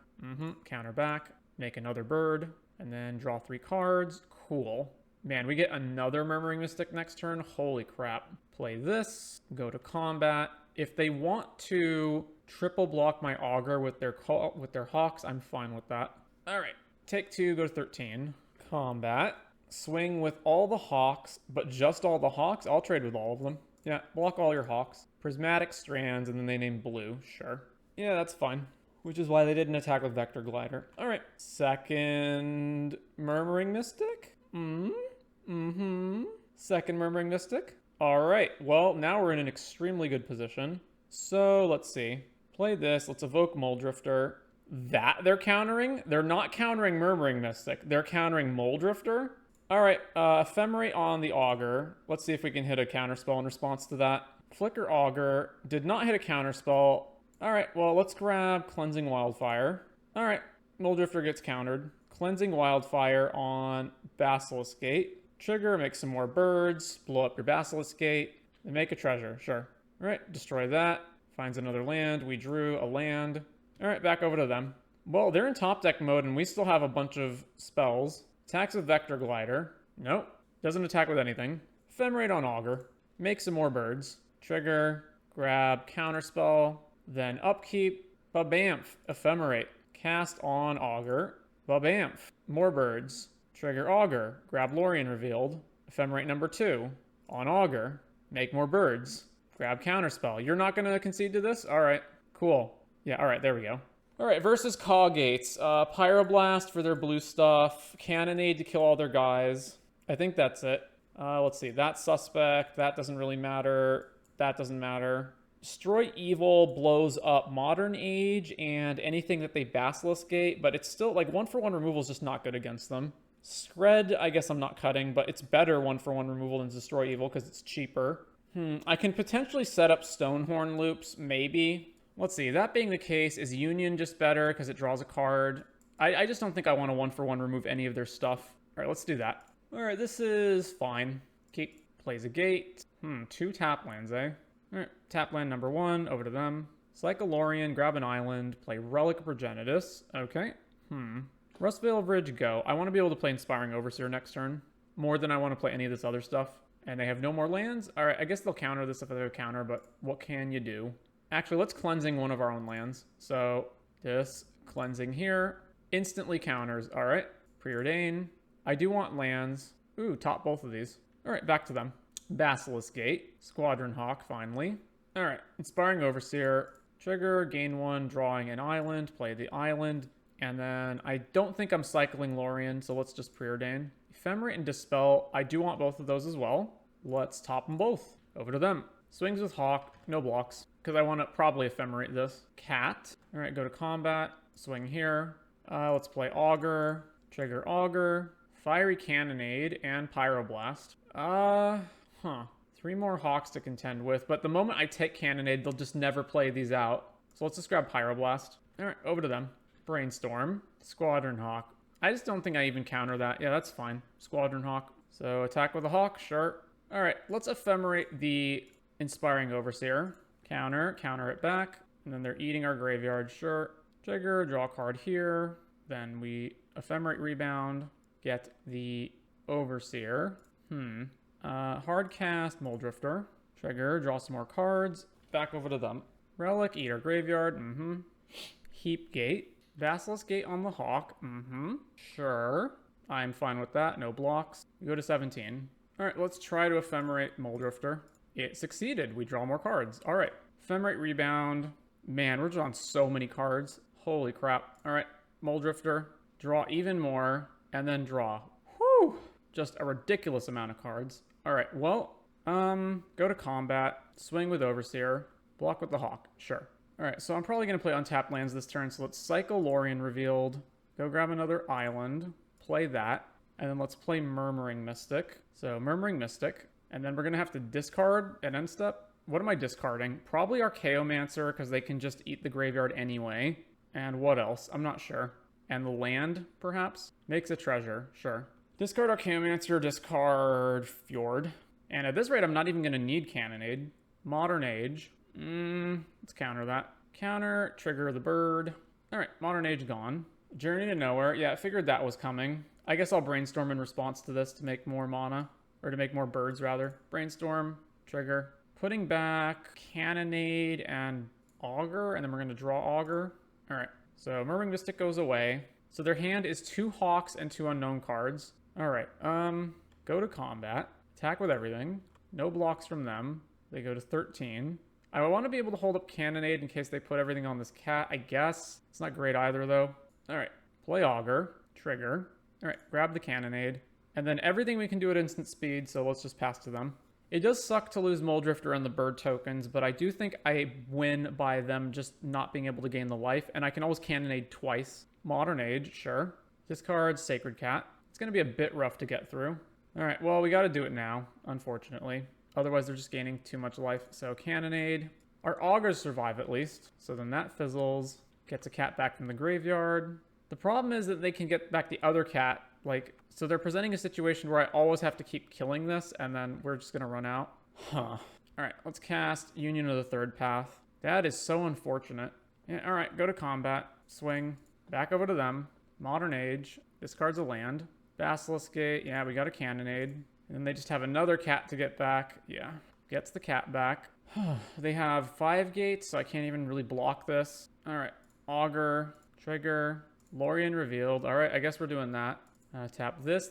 Counter back. Make another bird. And then draw 3 cards. Cool. Man, we get another Murmuring Mystic next turn. Holy crap. Play this. Go to combat. If they want to triple block my Augur with their Hawks, I'm fine with that. All right. Take 2, go to 13. Combat. Swing with all the Hawks, but just all the Hawks? I'll trade with all of them. Yeah, block all your Hawks. Prismatic Strands, and then they name blue. Sure. Yeah, that's fine. Which is why they didn't attack with Vector Glider. All right. Second Murmuring Mystic? Second Murmuring Mystic? All right. Well, now we're in an extremely good position. So let's see. Play this. Let's evoke Muldrifter. That they're countering? They're not countering Murmuring Mystic. They're countering Muldrifter. All right. Ephemerate on the Augur. Let's see if we can hit a counterspell in response to that. Flicker Augur. Did not hit a counterspell. All right. Well, let's grab Cleansing Wildfire. All right. Muldrifter gets countered. Cleansing Wildfire on Basilisk Gate. Trigger, make some more birds, blow up your Basilisk Gate, and make a treasure. Sure. All right, destroy that. Finds another land. We drew a land. All right, back over to them. Well, they're in top deck mode, and we still have a bunch of spells. Attacks with Vector Glider. Nope. Doesn't attack with anything. Ephemerate on Augur. Make some more birds. Trigger, grab, counterspell, then upkeep. Babamf. Ephemerate. Cast on Augur. Babamf. More birds. Trigger Augur. Grab Lorien Revealed. Ephemerate number 2. On Augur. Make more birds. Grab Counterspell. You're not going to concede to this? All right. Cool. Yeah, all right. There we go. All right. Versus Caw Gates. Pyroblast for their blue stuff. Cannonade to kill all their guys. I think that's it. Let's see. That's suspect. That doesn't really matter. That doesn't matter. Destroy Evil blows up Modern Age and anything that they Basilisk Gate, but it's still like 1-for-1 removal is just not good against them. Scred, I guess I'm not cutting, but it's better 1-for-1 removal than Destroy Evil because it's cheaper. I can potentially set up Stonehorn loops, maybe. Let's see, that being the case, is Union just better because it draws a card? I just don't think I want to 1-for-1 remove any of their stuff. All right, let's do that. All right, this is fine. Keep plays a gate. 2 tap lands, eh? All right, tap land number 1, over to them. Cycle Lorien, grab an island, play Relic of Progenitus. Okay. Rustvale Bridge, go. I want to be able to play Inspiring Overseer next turn, more than I want to play any of this other stuff. And they have no more lands? All right, I guess they'll counter this if they'll counter, but what can you do? Actually, let's Cleansing one of our own lands. So this Cleansing here instantly counters. All right, Preordain. I do want lands. Ooh, top both of these. All right, back to them. Basilisk Gate. Squadron Hawk, finally. All right, Inspiring Overseer. Trigger, gain 1, drawing an island, play the island. And then I don't think I'm cycling Lorien, so let's just preordain. Ephemerate and Dispel, I do want both of those as well. Let's top them both. Over to them. Swings with Hawk, no blocks, because I want to probably Ephemerate this. Cat. All right, go to combat. Swing here. Let's play Augur. Trigger Augur. Fiery Cannonade and Pyroblast. 3 more Hawks to contend with, but the moment I take Cannonade, they'll just never play these out. So let's just grab Pyroblast. All right, over to them. Brainstorm. Squadron Hawk. I just don't think I even counter that. Yeah, that's fine. Squadron Hawk. So attack with a Hawk, sure. All right, let's Ephemerate the Inspiring Overseer. Counter it back. And then they're eating our graveyard, sure. Trigger, draw a card here. Then we Ephemerate Rebound. Get the Overseer. Hard cast, Muldrifter. Trigger, draw some more cards. Back over to them. Relic, eat our graveyard. Heap Gate. Basilisk Gate on the Hawk. Sure. I'm fine with that. No blocks. We go to 17. All right, let's try to Ephemerate Muldrifter. It succeeded. We draw more cards. All right. Ephemerate Rebound. Man, we're drawing so many cards. Holy crap. All right. Muldrifter. Draw even more. And then draw. Whew. Just a ridiculous amount of cards. All right. Well, go to combat. Swing with Overseer. Block with the Hawk. Sure. All right. So I'm probably going to play untapped lands this turn. So let's cycle Lorien Revealed. Go grab another island. Play that. And then let's play Murmuring Mystic. So Murmuring Mystic. And then we're going to have to discard at end step. What am I discarding? Probably Archaeomancer because they can just eat the graveyard anyway. And what else? I'm not sure. And the land, perhaps? Makes a treasure. Sure. Discard Archaeomancer, discard Fjord. And at this rate, I'm not even going to need Cannonade. Modern Age. Let's counter that. Counter, trigger the bird. All right, Modern Age gone. Journey to Nowhere. Yeah, I figured that was coming. I guess I'll Brainstorm in response to this to make more mana. Or to make more birds, rather. Brainstorm, trigger. Putting back Cannonade and Augur, and then we're going to draw Augur. All right, so Murmuring Mystic goes away. So their hand is 2 Hawks and 2 unknown cards. All right, go to combat. Attack with everything. No blocks from them. They go to 13. I want to be able to hold up Cannonade in case they put everything on this cat, I guess. It's not great either, though. All right, play Augur. Trigger. All right, grab the Cannonade. And then everything we can do at instant speed, so let's just pass to them. It does suck to lose Muldrifter and the bird tokens, but I do think I win by them just not being able to gain the life, and I can always Cannonade twice. Modern Age, sure. Discard Sacred Cat. It's going to be a bit rough to get through. All right, well, we got to do it now, unfortunately. Otherwise, they're just gaining too much life. So Cannonade. Our Augurs survive at least, so then that fizzles. Gets a cat back from the graveyard. The problem is that they can get back the other cat, so they're presenting a situation where I always have to keep killing this, and then we're just going to run out. All right, let's cast Union of the Third Path. That is so unfortunate. Yeah, all right, go to combat. Swing. Back over to them. Modern Age. Discards a land. Basilisk Gate. Yeah, we got a Cannonade. And then they just have another cat to get back. Yeah, gets the cat back. They have 5 gates, so I can't even really block this. All right, Augur. Trigger. Lorien Revealed. All right, I guess we're doing that. Tap this.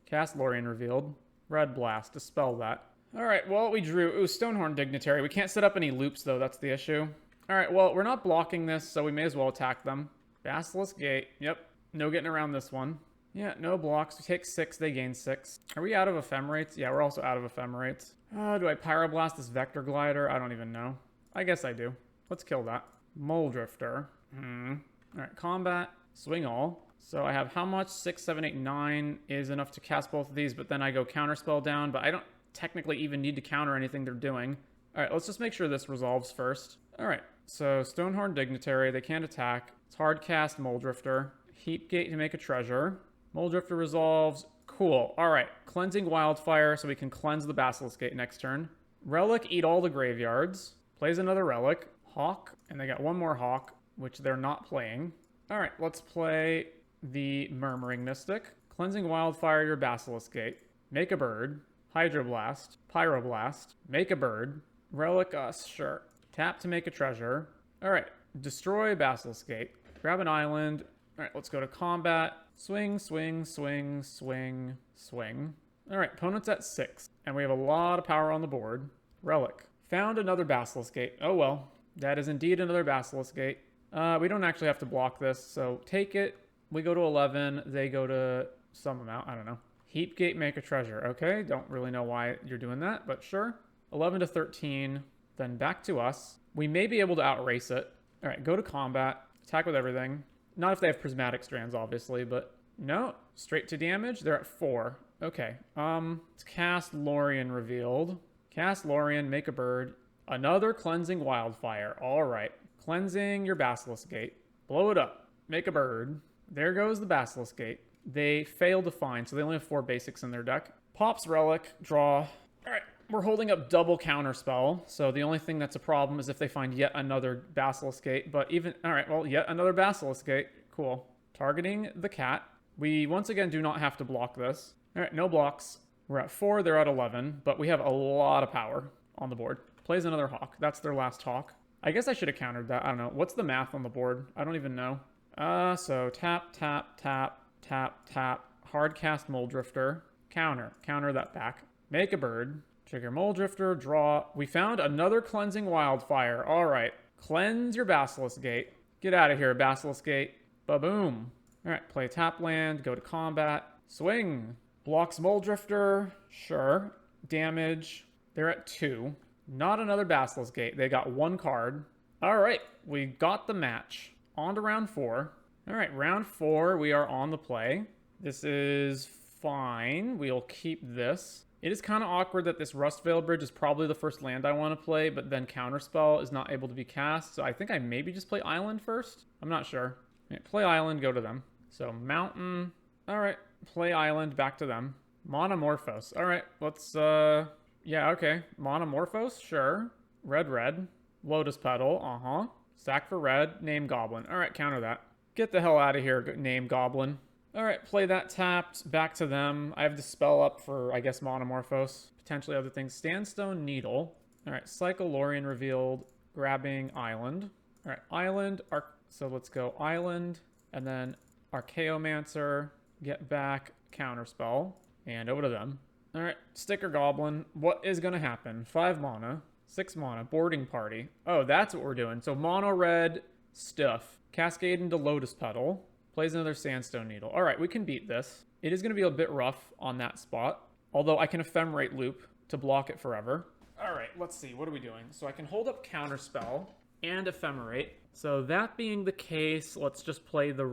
Cast Lorien Revealed. Red Blast. Dispel that. All right, well, we drew. Ooh, Stonehorn Dignitary. We can't set up any loops, though. That's the issue. All right, well, we're not blocking this, so we may as well attack them. Basilisk Gate. Yep. No getting around this one. Yeah, no blocks. We take 6. They gain 6. Are we out of Ephemerates? Yeah, we're also out of Ephemerates. Do I Pyroblast this Vector Glider? I don't even know. I guess I do. Let's kill that. Muldrifter. All right, combat. Swing all. So I have how much? 6, 7, 8, 9 is enough to cast both of these, but then I go Counterspell down, but I don't technically even need to counter anything they're doing. All right, let's just make sure this resolves first. All right, so Stonehorn Dignitary, they can't attack. It's hard cast Muldrifter. Heap Gate to make a treasure. Muldrifter resolves. Cool. All right, Cleansing Wildfire so we can cleanse the Basilisk Gate next turn. Relic, eat all the graveyards. Plays another Relic. Hawk, and they got one more Hawk, which they're not playing. All right, let's play the Murmuring Mystic. Cleansing Wildfire your Basilisk Gate. Make a bird. Hydroblast. Pyroblast. Make a bird. Relic us, sure. Tap to make a treasure. All right, destroy Basilisk Gate. Grab an island. All right, let's go to combat. Swing, swing, swing, swing, swing. All right, opponent's at 6, and we have a lot of power on the board. Relic. Found another Basilisk Gate. Oh well, that is indeed another Basilisk Gate. We don't actually have to block this, so take it. We go to 11, they go to some amount, I don't know. Heap Gate, make a treasure. Okay, don't really know why you're doing that, but sure. 11 to 13, then back to us. We may be able to outrace it. All right, go to combat, attack with everything. Not if they have prismatic strands, obviously, but no, straight to damage. They're at 4. Okay, let's cast Lorien revealed. Cast Lorien, make a bird. Another cleansing wildfire. All right, cleansing your Basilisk Gate. Blow it up, make a bird. There goes the Basilisk Gate. They failed to find, so they only have 4 basics in their deck. Pop's Relic, draw. All right, we're holding up double counterspell, so the only thing that's a problem is if they find yet another Basilisk Gate, but even, all right, well, yet another Basilisk Gate. Cool. Targeting the cat. We, once again, do not have to block this. All right, no blocks. We're at 4, they're at 11, but we have a lot of power on the board. Plays another Hawk. That's their last Hawk. I guess I should have countered that. I don't know. What's the math on the board? I don't even know. So tap, tap, tap, tap, tap. Hard cast Mole Drifter. Counter. Counter that back. Make a bird. Trigger Mole Drifter. Draw. We found another Cleansing Wildfire. All right. Cleanse your Basilisk Gate. Get out of here, Basilisk Gate. Ba-boom. All right. Play tap land. Go to combat. Swing. Blocks Mole Drifter. Sure. Damage. They're at 2. Not another Basilisk Gate. They got 1 card. All right. We got the match. On to round 4. All right. Round 4. We are on the play. This is fine. We'll keep this. It is kind of awkward that this Rustvale Bridge is probably the first land I want to play, but then Counterspell is not able to be cast. So I think I maybe just play Island first. I'm not sure. Okay, play Island, go to them. So Mountain. All right. Play Island, back to them. Monomorphose. All right. Let's, yeah, okay. Monomorphose, sure. Red, red. Lotus Petal, uh-huh. Sack for red. Name Goblin. All right, counter that. Get the hell out of here, name Goblin. All right, play that tapped. Back to them. I have the spell up for, I guess, Monomorphose. Potentially other things. Sandstone Needle. All right, Cycle Lorien revealed. Grabbing Island. All right, Island. So let's go Island. And then Archaeomancer. Get back. Counterspell. And over to them. All right, Sticker Goblin. What is going to happen? 5 mana. 6 mana. Boarding Party. Oh, that's what we're doing. So mono red stuff. Cascade into Lotus Petal. Plays another Sandstone Needle. All right, we can beat this. It is going to be a bit rough on that spot. Although I can Ephemerate Loop to block it forever. All right, let's see. What are we doing? So I can hold up Counterspell and Ephemerate. So that being the case, let's just play the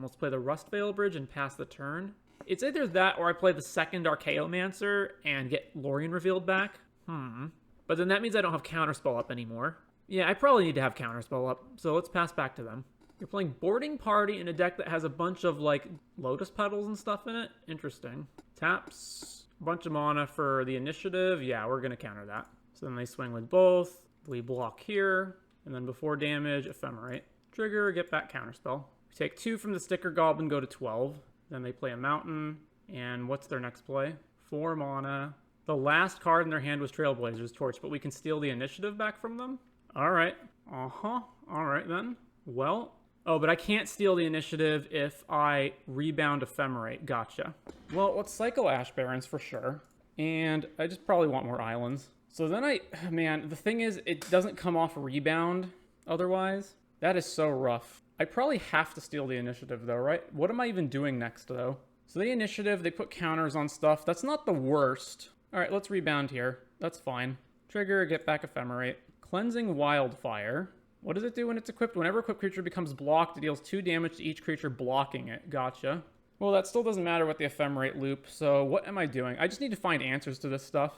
let's play the Rustvale Bridge and pass the turn. It's either that or I play the second Archaeomancer and get Lorien revealed back. But then that means I don't have Counterspell up anymore. Yeah, I probably need to have Counterspell up. So let's pass back to them. You're playing Boarding Party in a deck that has a bunch of, like, Lotus Petals and stuff in it. Interesting. Taps. A bunch of mana for the initiative. Yeah, we're going to counter that. So then they swing with both. We block here. And then before damage, Ephemerate. Trigger, get back Counterspell. We take 2 from the Sticker Goblin, go to 12. Then they play a Mountain. And what's their next play? 4 mana. The last card in their hand was Trailblazer's Torch, but we can steal the initiative back from them? All right. All right, then. Well... Oh, but I can't steal the initiative if I rebound Ephemerate. Gotcha. Well, let's cycle Ash Barrens for sure. And I just probably want more islands. So then man, the thing is, it doesn't come off rebound otherwise. That is so rough. I probably have to steal the initiative though, right? What am I even doing next though? So the initiative, they put counters on stuff. That's not the worst. All right, let's rebound here. That's fine. Trigger, get back Ephemerate. Cleansing Wildfire. What does it do when it's equipped? Whenever a equipped creature becomes blocked, it deals 2 damage to each creature blocking it. Gotcha. Well, that still doesn't matter with the Ephemerate loop, so what am I doing? I just need to find answers to this stuff.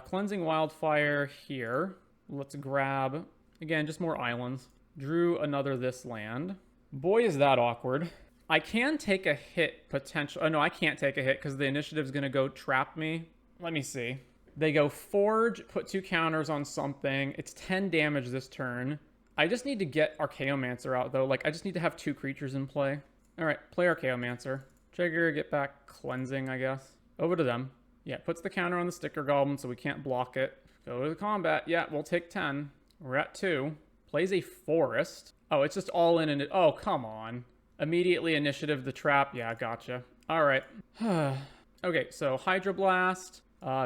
Cleansing Wildfire here. Let's grab, again, just more islands. Drew another this land. Boy, is that awkward. I can take a hit, potential. Oh, no, I can't take a hit because the initiative's going to go trap me. Let me see. They go Forge, put 2 counters on something. It's 10 damage this turn. I just need to get Archaeomancer out, though. Like, I just need to have 2 creatures in play. All right, play Archaeomancer. Trigger, get back Cleansing, I guess. Over to them. Yeah, puts the counter on the Sticker Goblin, so we can't block it. Go to the combat. Yeah, we'll take 10. We're at 2. Plays a Forest. Oh, it's just all in and... Oh, come on. Immediately initiative the trap. Yeah, gotcha. All right. Okay, so Hydroblast,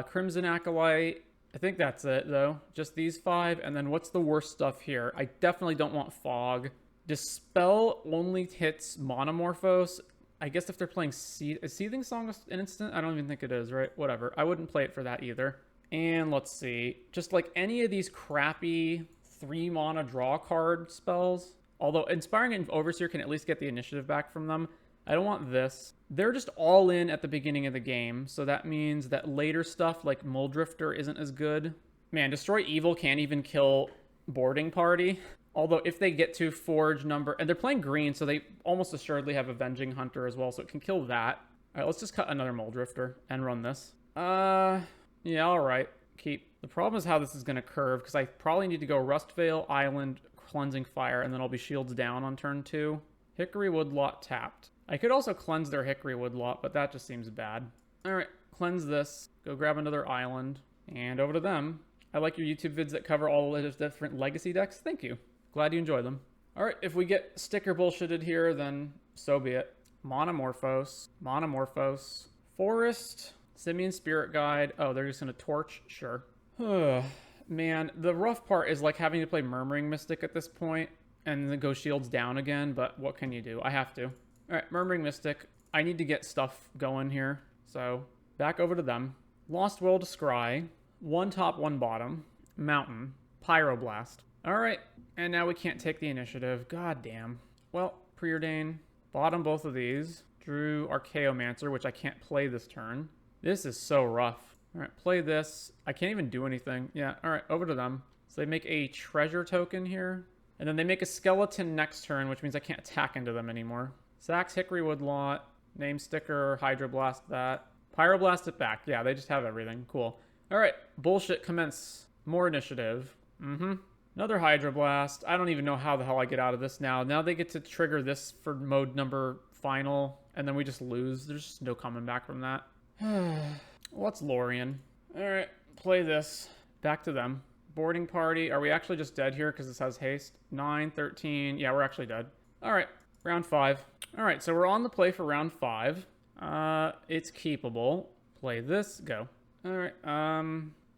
Crimson Acolyte, I think that's it, though. Just these 5. And then what's the worst stuff here? I definitely don't want Fog. Dispel only hits Monomorphose. I guess if they're playing is Seething Song an instant? I don't even think it is, right? Whatever. I wouldn't play it for that either. And let's see. Just like any of these crappy 3 mana draw card spells. Although Inspiring Overseer can at least get the initiative back from them. I don't want this. They're just all in at the beginning of the game. So that means that later stuff like Muldrifter isn't as good. Man, Destroy Evil can't even kill Boarding Party. Although if they get to Forge number... And they're playing green, so they almost assuredly have Avenging Hunter as well. So it can kill that. All right, let's just cut another Muldrifter and run this. Yeah, all right. Keep. The problem is how this is going to curve, because I probably need to go Rustvale, Island, Cleansing Fire, and then I'll be shields down on turn 2. Hickory Woodlot tapped. I could also cleanse their Hickory Woodlot, but that just seems bad. All right, cleanse this. Go grab another island. And over to them. I like your YouTube vids that cover all the different legacy decks. Thank you. Glad you enjoy them. All right, if we get sticker bullshitted here, then so be it. Monomorphose. Monomorphose. Forest. Simian Spirit Guide. Oh, they're just going to torch? Sure. Man, the rough part is like having to play Murmuring Mystic at this point and then go shields down again, but what can you do? I have to. All right, Murmuring Mystic. I need to get stuff going here, so back over to them. Lost Will to Scry. 1 top, 1 bottom. Mountain. Pyroblast. All right, and now we can't take the initiative. God damn. Well, Preordain. Bottom both of these. Drew Archaeomancer, which I can't play this turn. This is so rough. All right, play this. I can't even do anything. Yeah, all right, over to them. So they make a treasure token here. And then they make a skeleton next turn, which means I can't attack into them anymore. Sax Hickory Woodlot. Name Sticker. Hydroblast that. Pyroblast it back. Yeah, they just have everything. Cool. All right, bullshit commence. More initiative. Another Hydroblast. I don't even know how the hell I get out of this now. Now they get to trigger this for mode number final, and then we just lose. There's just no coming back from that. What's Lorien? All right, play this. Back to them. Boarding Party. Are we actually just dead here because this has haste? 9, 13. Yeah, we're actually dead. All right, round 5. All right, so we're on the play for round 5. It's keepable. Play this. Go. All right.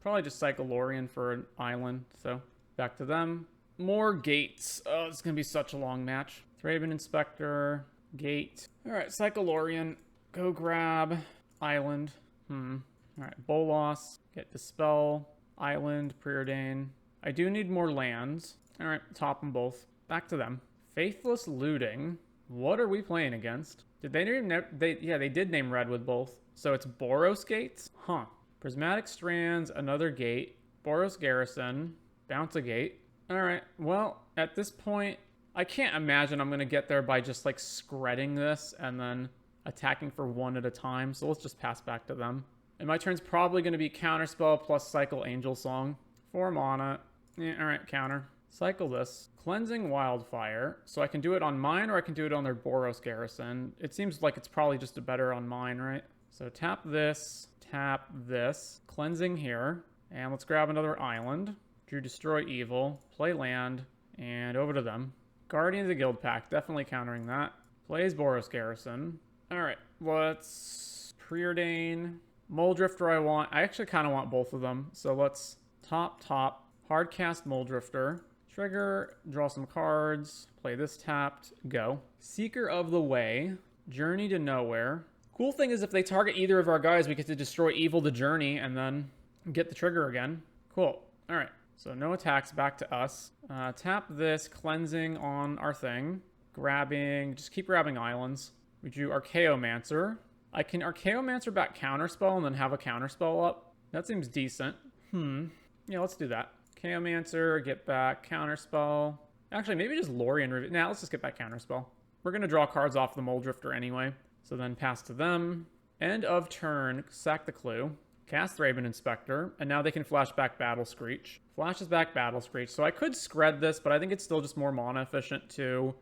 Probably just cycle Lorien for an island. So back to them. More gates. Oh, it's gonna be such a long match. Thraben Inspector. Gate. All right, cycle Lorien. Go grab island. All right, Bolos. Get Dispel. Island. Preordain. I do need more lands. All right, top them both. Back to them. Faithless Looting. What are we playing against? Did they name... Yeah, they did name red with both. So it's Boros Gates? Huh. Prismatic Strands, another gate. Boros Garrison. Bounce a gate. All right, well, at this point, I can't imagine I'm going to get there by just, like, skredding this and then attacking for 1 at a time. So let's just pass back to them. And my turn's probably going to be Counterspell plus Cycle Angel Song. 4 mana. Yeah, all right, counter. Cycle this. Cleansing Wildfire. So I can do it on mine or I can do it on their Boros Garrison. It seems like it's probably just a better on mine, right? So tap this. Tap this. Cleansing here. And let's grab another island. Drew Destroy Evil. Play land. And over to them. Guardian of the Guild Pack. Definitely countering that. Plays Boros Garrison. Alright. Let's Preordain. Muldrifter I want. I actually kind of want both of them. So let's top. Hardcast Muldrifter. Trigger. Draw some cards. Play this tapped. Go. Seeker of the Way. Journey to Nowhere. Cool thing is if they target either of our guys, we get to destroy Evil the Journey and then get the trigger again. Cool. All right. So no attacks, back to us. Tap this, cleansing on our thing. Grabbing, just keep grabbing islands. We drew Archaeomancer. I can Archaeomancer back Counterspell and then have a Counterspell up. That seems decent. Yeah, let's do that. Archaeomancer, get back Counterspell. Actually, maybe just Lorien. Nah, let's just get back Counterspell. We're going to draw cards off the Muldrifter anyway. So then pass to them. End of turn, sack the clue. Cast Thraben Inspector, and now they can flash back Battle Screech. Flashes back Battle Screech. So I could skred this, but I think it's still just more mana efficient to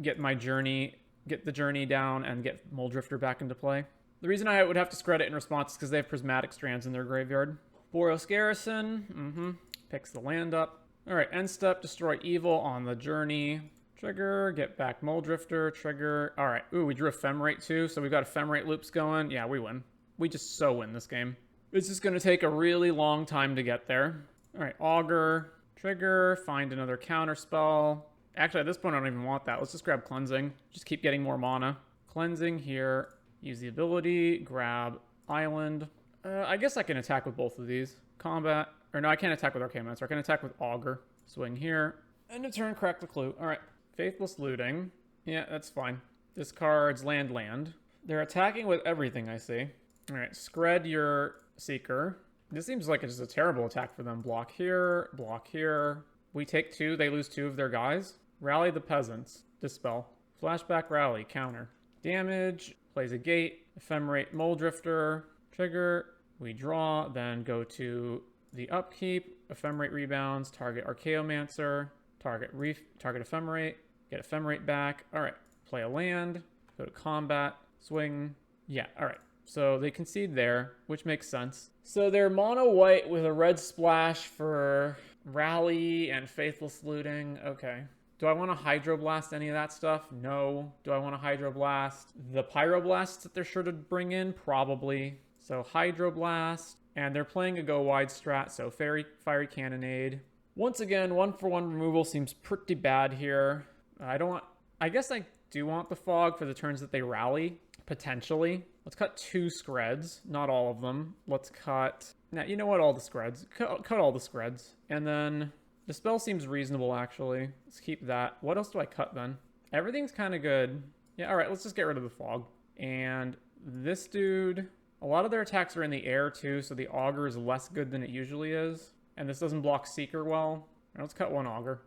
get the journey down and get Muldrifter back into play. The reason I would have to skred it in response is because they have Prismatic Strands in their graveyard. Boros Garrison, picks the land up. All right, end step, destroy Evil on the journey. Trigger, get back Muldrifter, trigger. All right, ooh, we drew Ephemerate too, so we've got Ephemerate loops going. Yeah, we win. We just so win this game. It's just going to take a really long time to get there. All right, Augur, trigger, find another counter spell. Actually, at this point, I don't even want that. Let's just grab Cleansing. Just keep getting more mana. Cleansing here. Use the ability. Grab Island. I guess I can attack with both of these. Combat. Or no, I can't attack with Archaeomancer. I can attack with Augur. Swing here. End of turn, crack the clue. All right. Faithless Looting. Yeah, that's fine. Discards land. They're attacking with everything, I see. All right, Scred your Seeker. This seems like it's just a terrible attack for them. Block here, block here. We take 2, they lose 2 of their guys. Rally the Peasants. Dispel. Flashback Rally. Counter. Damage. Plays a gate. Ephemerate Mole Drifter. Trigger. We draw. Then go to the upkeep. Ephemerate rebounds. Target Archaeomancer. Target Ephemerate. Get Ephemerate back. All right. Play a land. Go to combat. Swing. Yeah, all right. So they concede there, which makes sense. So they're mono white with a red splash for Rally and Faithless Looting. Okay. Do I want to Hydroblast any of that stuff? No. Do I want to Hydroblast the Pyroblasts that they're sure to bring in? Probably. So Hydroblast. And they're playing a go wide strat, so Fiery Cannonade. Once again, 1-for-1 removal seems pretty bad here. I guess I do want the Fog for the turns that they rally, potentially. Let's cut 2 Screds, not all of them. Let's cut, now you know what, all the Screds. Cut all the Screds. And then Dispel seems reasonable, actually. Let's keep that. What else do I cut then? Everything's kind of good. Yeah, all right, let's just get rid of the Fog. And this dude, a lot of their attacks are in the air too, so the Augur is less good than it usually is. And this doesn't block Seeker well. All right, let's cut 1 Augur.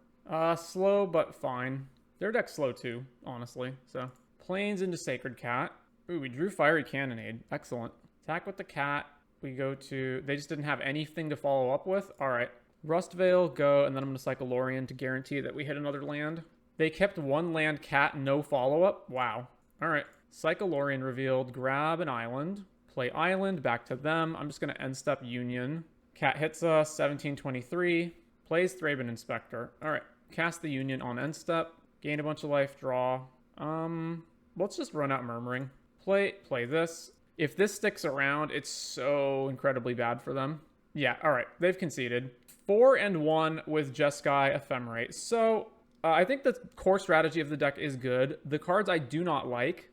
Slow, but fine. Their deck's slow too, honestly. So, Plains into Sacred Cat. Ooh, we drew Fiery Cannonade. Excellent. Attack with the cat. We go to... They just didn't have anything to follow up with? Alright. Rustvale, go, and then I'm going to cycle Lorien to guarantee that we hit another land. They kept 1 land cat, no follow-up? Wow. Alright. Cycle Lorien revealed. Grab an island. Play island, back to them. I'm just going to end step Union. Cat hits us, 1723. Plays Thraben Inspector. Alright. Cast the Union on end step. Gain a bunch of life, draw. Let's just run out Murmuring. Play this. If this sticks around, it's so incredibly bad for them. Yeah, all right. They've conceded. 4-1 with Jeskai Ephemerate. So, I think the core strategy of the deck is good. The cards I do not like.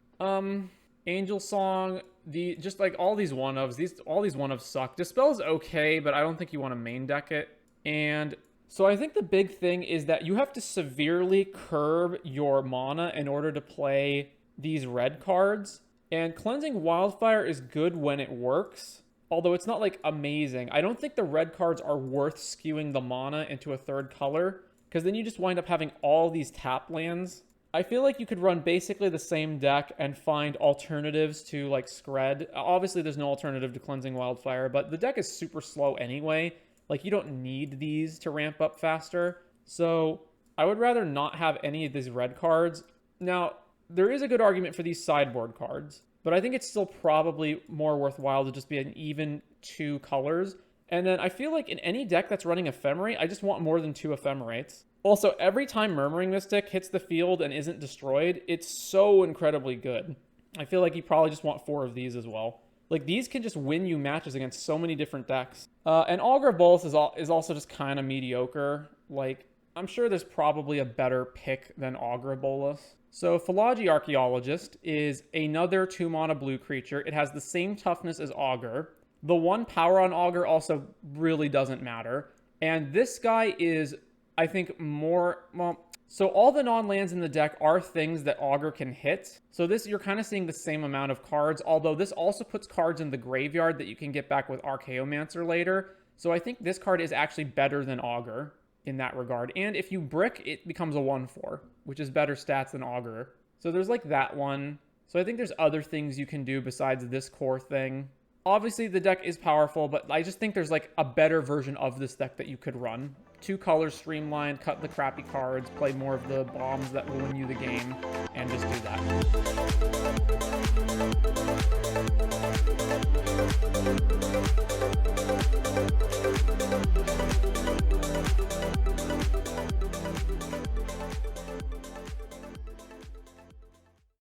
Angel Song, just like all these one-ofs, all these one-ofs suck. Dispel is okay, but I don't think you want to main deck it. And so I think the big thing is that you have to severely curb your mana in order to play these red cards. And Cleansing Wildfire is good when it works, although it's not like amazing. I don't think the red cards are worth skewing the mana into a third color, because then you just wind up having all these tap lands. I feel like you could run basically the same deck and find alternatives to like Scred. Obviously there's no alternative to Cleansing Wildfire, but the deck is super slow anyway. Like, you don't need these to ramp up faster. So I would rather not have any of these red cards. Now, there is a good argument for these sideboard cards, but I think it's still probably more worthwhile to just be an even 2 colors. And then I feel like in any deck that's running Ephemerate, I just want more than 2 Ephemerates. Also, every time Murmuring Mystic hits the field and isn't destroyed, it's so incredibly good. I feel like you probably just want 4 of these as well. Like, these can just win you matches against so many different decks. And Augur Bolus is also just kind of mediocre. Like, I'm sure there's probably a better pick than Augur Bolus. So, Philology Archaeologist is another 2-mana blue creature. It has the same toughness as Augur. The 1 power on Augur also really doesn't matter. And this guy is, I think, more... Well, so all the non-lands in the deck are things that Augur can hit. So this, you're kind of seeing the same amount of cards, although this also puts cards in the graveyard that you can get back with Archaeomancer later. So I think this card is actually better than Augur in that regard. And if you brick, it becomes a 1/4, which is better stats than Augur. So there's like that one. So I think there's other things you can do besides this core thing. Obviously, the deck is powerful, but I just think there's like a better version of this deck that you could run. 2 colors streamlined, cut the crappy cards, play more of the bombs that will win you the game, and just do that.